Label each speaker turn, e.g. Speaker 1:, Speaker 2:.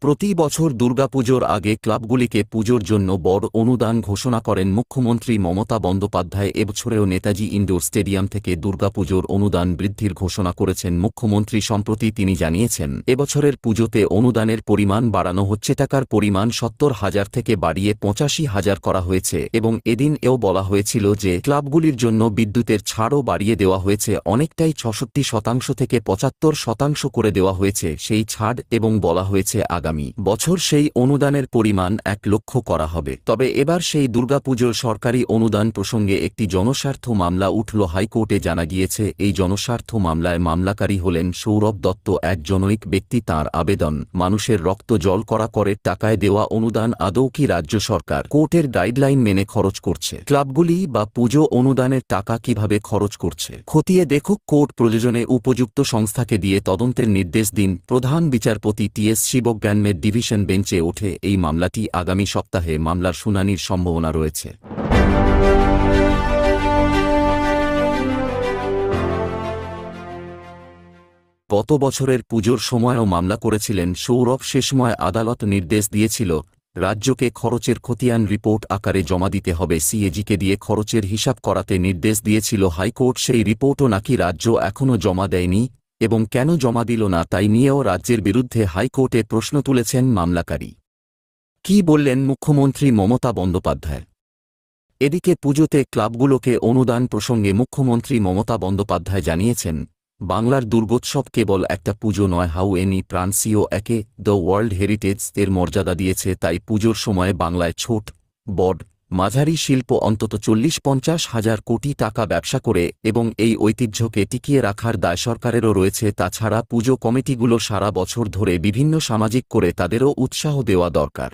Speaker 1: প্রতি বছর দুর্গাপুজোর আগে ক্লাবগুলিকে পুজোর জন্য বড় অনুদান ঘোষণা করেন মুখ্যমন্ত্রী মমতা বন্দ্যোপাধ্যায়। এবছরেও নেতাজি ইনডোর স্টেডিয়াম থেকে দুর্গাপুজোর অনুদান বৃদ্ধির ঘোষণা করেছেন মুখ্যমন্ত্রী। সম্প্রতি তিনি জানিয়েছেন, এবছরের পুজোতে অনুদানের পরিমাণ বাড়ানো হচ্ছে। টাকার পরিমাণ ৭০,০০০ থেকে বাড়িয়ে ৮৫,০০০ করা হয়েছে এবং এদিন এও বলা হয়েছিল যে ক্লাবগুলির জন্য বিদ্যুতের ছাড়ও বাড়িয়ে দেওয়া হয়েছে অনেকটাই, ৬৬% থেকে ৭৫% করে দেওয়া হয়েছে সেই ছাড়, এবং বলা হয়েছে আগামী বছর সেই অনুদানের পরিমাণ ১ লক্ষ করা হবে। তবে এবার সেই দুর্গাপুজোর সরকারি অনুদান প্রসঙ্গে একটি জনস্বার্থ মামলা উঠল হাইকোর্টে। জানা গিয়েছে, এই জনস্বার্থ মামলায় মামলাকারী হলেন সৌরভ দত্ত, এক জনৈক ব্যক্তি। তাঁর আবেদন, মানুষের রক্ত জল করা করের টাকায় দেওয়া অনুদান আদৌ কি রাজ্য সরকার কোর্টের গাইডলাইন মেনে খরচ করছে? ক্লাবগুলি বা পুজো অনুদানের টাকা কিভাবে খরচ করছে খতিয়ে দেখুক কোর্ট। প্রয়োজনে উপযুক্ত সংস্থাকে দিয়ে তদন্তের নির্দেশ দিন। প্রধান বিচারপতি টি.এস. শিবজ্ঞানের ডিভিশন বেঞ্চে ওঠে এই মামলাটি। আগামী সপ্তাহে মামলার শুনানির সম্ভাবনা রয়েছে। গত বছরের পুজোর সময়ও মামলা করেছিলেন সৌরভ। সে সময় আদালত নির্দেশ দিয়েছিল রাজ্যকে খরচের খতিয়ান রিপোর্ট আকারে জমা দিতে হবে। সিএজিকে দিয়ে খরচের হিসাব করাতে নির্দেশ দিয়েছিল হাইকোর্ট। সেই রিপোর্টও নাকি রাজ্য এখনও জমা দেয়নি, এবং কেন জমা দিল না তাই নিয়েও রাজ্যের বিরুদ্ধে হাইকোর্টে প্রশ্ন তুলেছেন মামলাকারী। কি বললেন মুখ্যমন্ত্রী মমতা বন্দ্যোপাধ্যায়? এদিকে পুজোতে ক্লাবগুলোকে অনুদান প্রসঙ্গে মুখ্যমন্ত্রী মমতা বন্দ্যোপাধ্যায় জানিয়েছেন, বাংলার দুর্গোৎসব কেবল একটা পুজো নয়। হাউ এনি প্রান্সিও একে দ্য ওয়ার্ল্ড হেরিটেজ এর মর্যাদা দিয়েছে। তাই পুজোর সময় বাংলায় ছোট বড় মাঝারি শিল্প অন্তত ৪০-৫০ হাজার কোটি টাকা ব্যবসা করে, এবং এই ঐতিহ্যকে টিকিয়ে রাখার দায় সরকারেরও রয়েছে। তাছাড়া পুজো কমিটিগুলো সারা বছর ধরে বিভিন্ন সামাজিক করে, তাদেরও উৎসাহ দেওয়া দরকার।